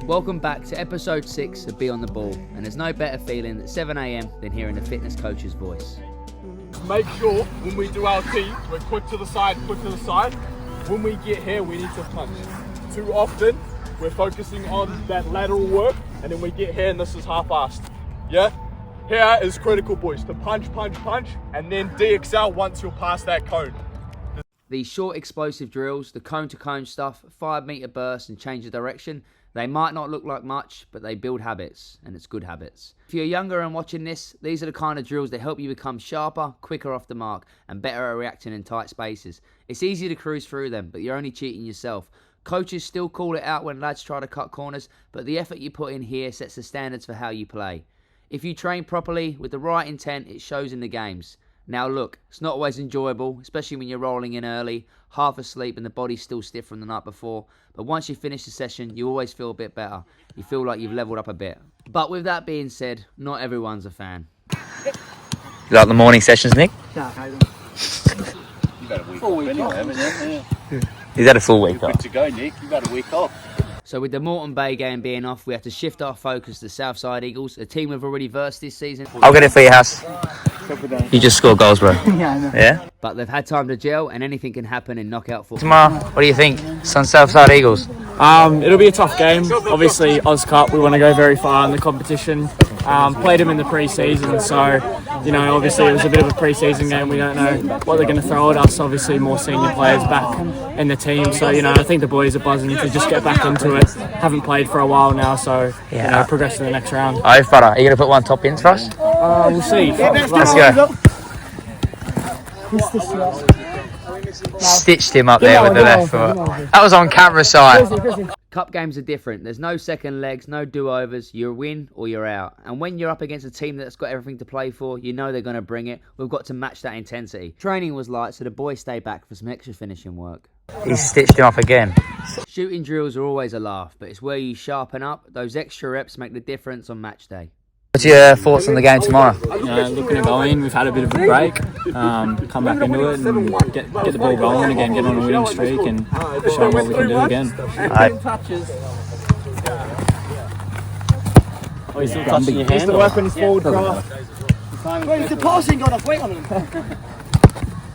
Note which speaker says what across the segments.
Speaker 1: Welcome back to episode 6 of Be On The Ball, and there's no better feeling at 7 AM than hearing the fitness coach's voice.
Speaker 2: Make sure when we do our T, we're quick to the side, quick to the side. When we get here, we need to punch. Too often, we're focusing on that lateral work, and then we get here and this is half-assed. Yeah? Here is critical, boys, to punch, punch, punch, and then DXL once you're past that cone.
Speaker 1: These short explosive drills, the cone-to-cone stuff, 5-meter bursts and change of direction, they might not look like much, but they build habits, and it's good habits. If you're younger and watching this, these are the kind of drills that help you become sharper, quicker off the mark, and better at reacting in tight spaces. It's easy to cruise through them, but you're only cheating yourself. Coaches still call it out when lads try to cut corners, but the effort you put in here sets the standards for how you play. If you train properly, with the right intent, it shows in the games. Now look, it's not always enjoyable, especially when you're rolling in early, half asleep and the body's still stiff from the night before. But once you finish the session, you always feel a bit better. You feel like you've leveled up a bit. But with that being said, not everyone's a fan.
Speaker 3: You like the morning sessions, Nick?
Speaker 4: Yeah, I don't.
Speaker 5: You've had a week off anyway, haven't you?
Speaker 3: He's had a full week
Speaker 5: You're
Speaker 3: off.
Speaker 5: good to go, Nick. You've had a week off.
Speaker 1: So with the Moreton Bay game being off, we have to shift our focus to Southside Eagles, a team we've already versed this season.
Speaker 3: I'll get it for your house. You just score goals, bro.
Speaker 4: Yeah, I know.
Speaker 3: Yeah?
Speaker 1: But they've had time to gel, and anything can happen in knockout football.
Speaker 3: Tomorrow, what do you think? Sun Southside Eagles.
Speaker 6: It'll be a tough game. Obviously, Oz Cup, we want to go very far in the competition. Played them in the pre-season, so, you know, obviously it was a bit of a pre-season game. We don't know what they're going to throw at us. Obviously, more senior players back in the team. So, you know, I think the boys are buzzing to just get back into it. Haven't played for a while now, so, you know, progress to the next round.
Speaker 3: Oh, brother, are you going to put one top in for us?
Speaker 6: We'll see.
Speaker 3: Let's go. Stitched him up there with the left foot. That was on camera side.
Speaker 1: Cup games are different. There's no second legs, no do-overs. You're win or you're out. And when you're up against a team that's got everything to play for, you know they're going to bring it. We've got to match that intensity. Training was light, so the boys stay back for some extra finishing work.
Speaker 3: He stitched him up again.
Speaker 1: Shooting drills are always a laugh, but it's where you sharpen up. Those extra reps make the difference on match day.
Speaker 3: What's your thoughts on the game tomorrow?
Speaker 6: Looking to go in, we've had a bit of a break, come back into it and get the ball rolling again, get on a winning streak and show them what we can do again. Oh, he's still touching your hand? He's working his forward craft.
Speaker 4: Well, he's the passing got off weight on him.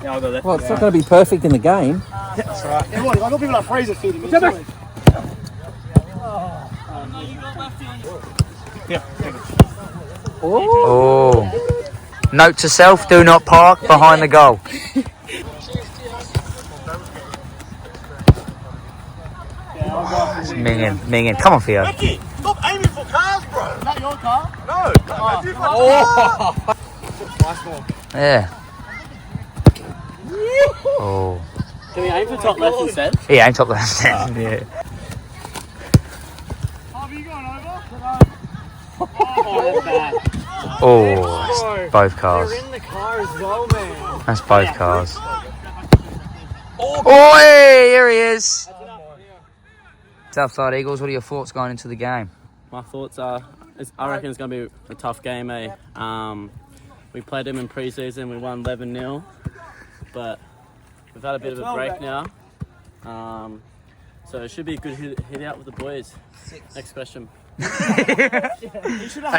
Speaker 6: Yeah, I'll go there.
Speaker 7: Well, it's not going to be perfect in the game.
Speaker 4: That's right. Yeah, well, I got people like Fraser feeding me.
Speaker 3: Oh. Note to self, do not park behind the goal. It's minging. Come on, Theo.
Speaker 5: Becky, stop aiming for cars, bro.
Speaker 4: Is that your car?
Speaker 5: No.
Speaker 3: Yeah. Oh.
Speaker 6: Can we aim for top left instead?
Speaker 3: Yeah, aim top left. Yeah.
Speaker 4: Have you gone over?
Speaker 6: Oh, that's bad.
Speaker 3: Oh, that's both cars.
Speaker 6: They're in the car as well, man.
Speaker 3: That's both cars. Oh, hey, here he is. Southside Eagles, what are your thoughts going into the game?
Speaker 6: My thoughts are, I reckon it's going to be a tough game, eh? We played them in pre-season, we won 11-0, but we've had a bit of a break now. So it should be a good hit out with the boys. Next question.
Speaker 3: Are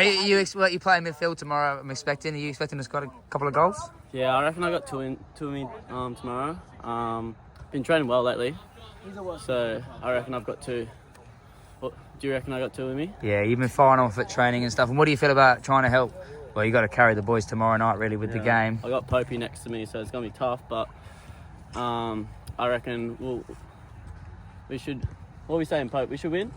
Speaker 3: you playing midfield tomorrow? Are you expecting to score a couple of goals?
Speaker 6: Yeah, I reckon I got two in tomorrow. Been training well lately, so I reckon I've got two. What, do you reckon I got two in me?
Speaker 3: Yeah, you've been firing off at training and stuff. And what do you feel about trying to help? Well, you got to carry the boys tomorrow night, really, with the game.
Speaker 6: I got Popey next to me, so it's gonna be tough. But I reckon we should. What are we saying, Pope? We should win?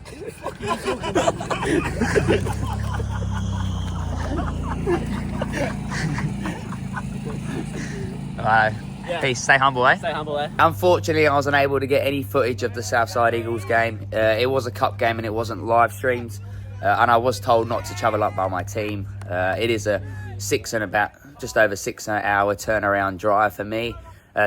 Speaker 3: Peace. Stay humble, eh?
Speaker 6: Stay humble, eh?
Speaker 1: Unfortunately, I wasn't able to get any footage of the Southside Eagles game. It was a cup game and it wasn't live streamed. And I was told not to travel up by my team. It is a just over 6 hour turnaround drive for me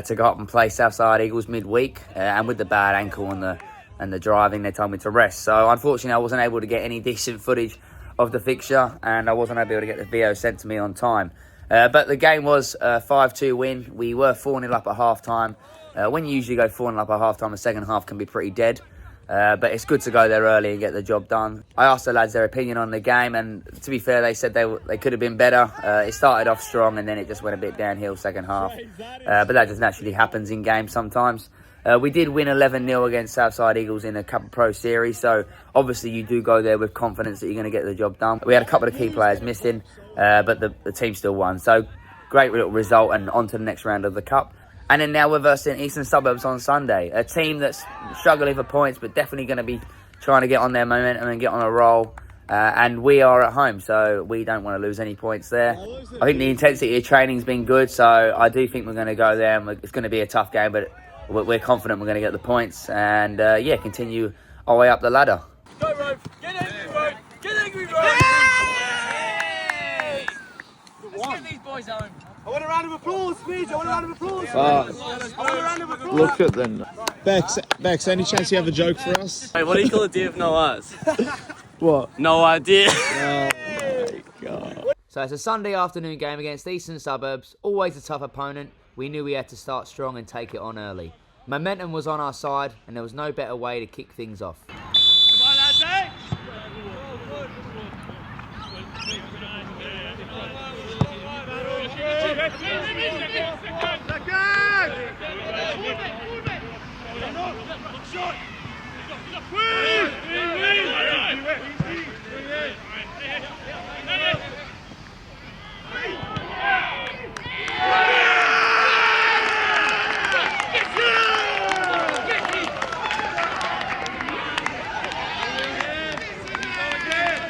Speaker 1: to go up and play Southside Eagles midweek. And with the bad ankle and the driving, they told me to rest. So unfortunately, I wasn't able to get any decent footage of the fixture, and I wasn't able to get the video sent to me on time. But the game was a 5-2 win. We were 4-0 up at half-time. When you usually go 4-0 up at half-time, the second half can be pretty dead. But it's good to go there early and get the job done. I asked the lads their opinion on the game, and to be fair, they said they could have been better. It started off strong, and then it just went a bit downhill second half. But that just naturally happens in games sometimes. We did win 11-0 against Southside Eagles in a Cup Pro Series, so obviously you do go there with confidence that you're going to get the job done. We had a couple of key players missing, but the team still won. So great little result, and on to the next round of the Cup. And then now we're versing Eastern Suburbs on Sunday, a team that's struggling for points, but definitely going to be trying to get on their momentum and get on a roll. And we are at home, so we don't want to lose any points there. I think the intensity of training's been good, so I do think we're going to go there, and it's going to be a tough game, but we're confident we're going to get the points and, continue our way up the ladder.
Speaker 2: Go, Rove. Get angry, Rove. Get angry, Rove.
Speaker 3: Let's get these boys home.
Speaker 4: I want a round of applause, please. I want a round of applause. I want a round of applause.
Speaker 8: Look at them. Bex, any chance you have a joke for us?
Speaker 6: Hey, what do you call a deer with no eyes?
Speaker 8: What?
Speaker 6: No idea.
Speaker 8: Oh my God.
Speaker 1: So it's a Sunday afternoon game against Eastern Suburbs, always a tough opponent. We knew we had to start strong and take it on early. Momentum was on our side, and there was no better way to kick things off.
Speaker 4: Come on, lads, eh?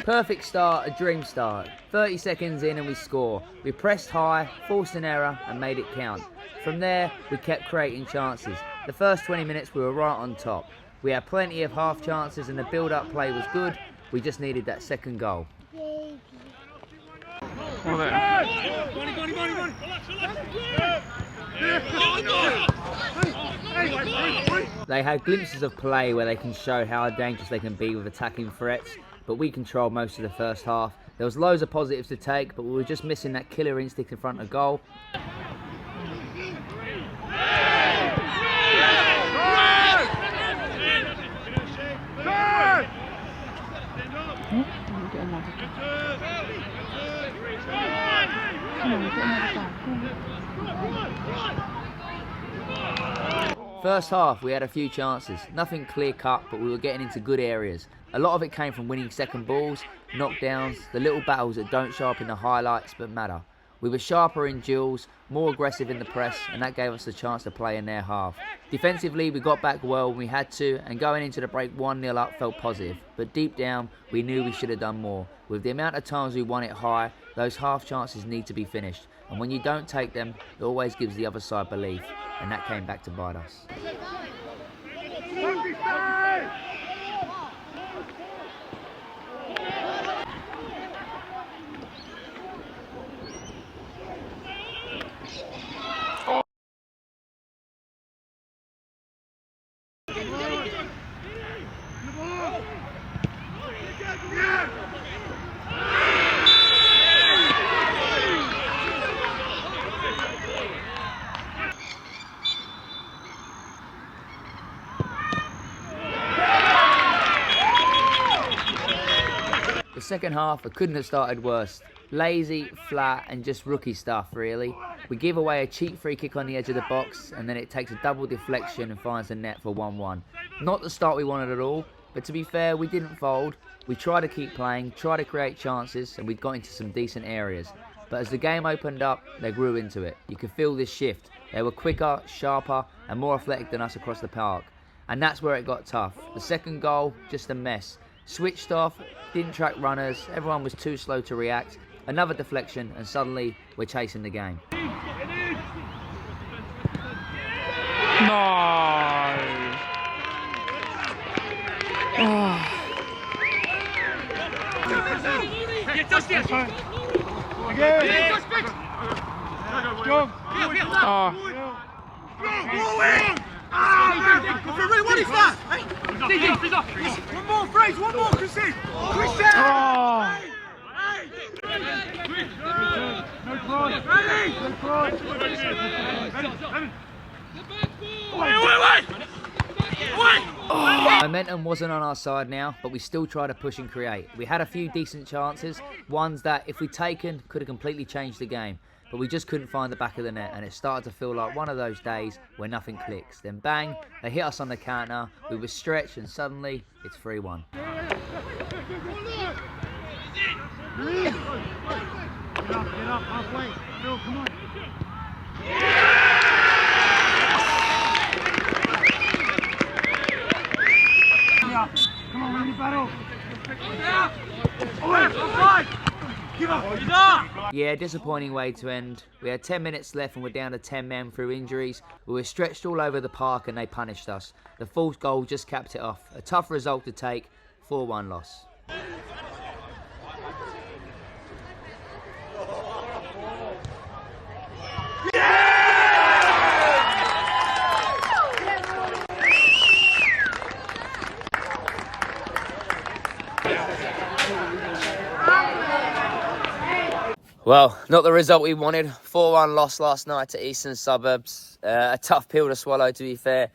Speaker 1: Perfect start, a dream start. 30 seconds in and we score. We pressed high, forced an error and made it count. From there, we kept creating chances. The first 20 minutes we were right on top. We had plenty of half chances and the build-up play was good. We just needed that second goal. They had glimpses of play where they can show how dangerous they can be with attacking threats, but we controlled most of the first half. There was loads of positives to take, but we were just missing that killer instinct in front of goal. First half, we had a few chances. Nothing clear cut, but we were getting into good areas. A lot of it came from winning second balls, knockdowns, the little battles that don't show up in the highlights but matter. We were sharper in duels, more aggressive in the press, and that gave us the chance to play in their half. Defensively, we got back well when we had to, and going into the break 1-0 up felt positive. But deep down, we knew we should have done more. With the amount of times we won it high, those half chances need to be finished. And when you don't take them, it always gives the other side belief. And that came back to bite us. The second half, I couldn't have started worse. Lazy, flat, and just rookie stuff, really. We give away a cheap free kick on the edge of the box, and then it takes a double deflection and finds the net for 1-1. Not the start we wanted at all, but to be fair, we didn't fold. We tried to keep playing, tried to create chances, and we got into some decent areas. But as the game opened up, they grew into it. You could feel this shift. They were quicker, sharper, and more athletic than us across the park. And that's where it got tough. The second goal, just a mess. Switched off, didn't track runners, everyone was too slow to react. Another deflection, and suddenly we're chasing the game.
Speaker 4: One more, Fraser, one more, Chrissy!
Speaker 1: Momentum wasn't on our side now, but we still tried to push and create. We had a few decent chances, ones that, if we'd taken, could have completely changed the game. But we just couldn't find the back of the net, and it started to feel like one of those days where nothing clicks. Then bang, they hit us on the counter, we were stretched, and suddenly it's 3-1.
Speaker 4: Come on, Randy, battle!
Speaker 1: Yeah, disappointing way to end. We had 10 minutes left and we're down to 10 men through injuries. We were stretched all over the park and they punished us. The fourth goal just capped it off. A tough result to take, 4-1 loss. Well, not the result we wanted. 4-1 loss last night to Eastern Suburbs. A tough pill to swallow, to be fair.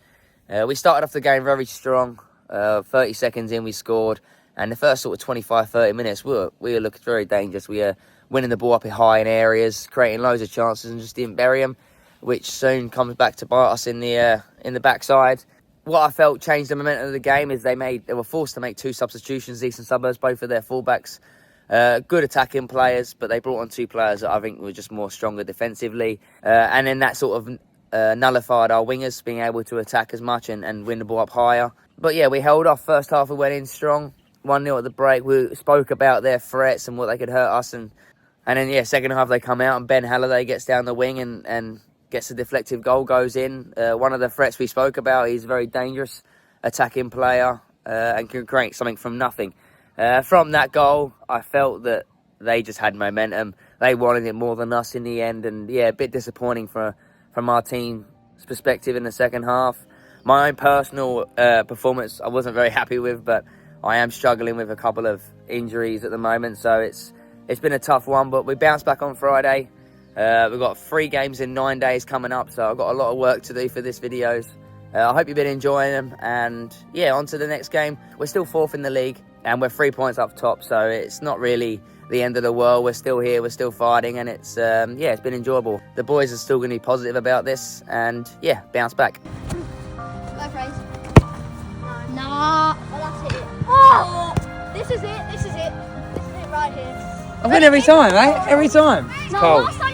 Speaker 1: We started off the game very strong. 30 seconds in, we scored. And the first sort of 25-30 minutes, we were looking very dangerous. We were winning the ball up high in areas, creating loads of chances and just didn't bury them, which soon comes back to bite us in the backside. What I felt changed the momentum of the game is they were forced to make 2 substitutions, Eastern Suburbs, both of their fullbacks. Good attacking players, but they brought on 2 players that I think were just more stronger defensively. And then that sort of nullified our wingers being able to attack as much and win the ball up higher. But yeah, we held off. First half we went in strong. 1-0 at the break. We spoke about their threats and what they could hurt us. And then, yeah, second half they come out and Ben Halliday gets down the wing and gets a deflected goal, goes in. One of the threats we spoke about, he's a very dangerous attacking player and can create something from nothing. From that goal, I felt that they just had momentum. They wanted it more than us in the end. And, yeah, a bit disappointing from our team's perspective in the second half. My own personal performance I wasn't very happy with, but I am struggling with a couple of injuries at the moment. So it's been a tough one, but we bounced back on Friday. We've got 3 games in 9 days coming up, so I've got a lot of work to do for this videos. I hope you've been enjoying them. And, yeah, on to the next game. We're still 4th in the league. And we're 3 points up top, so it's not really the end of the world. We're still here, we're still fighting, and it's it's been enjoyable. The boys are still going to be positive about this, and yeah, bounce back.
Speaker 9: Go, Fraser. Nah. Well, that's it. Oh! This is it right here.
Speaker 3: I win every time, mate. Every time.
Speaker 9: No, last time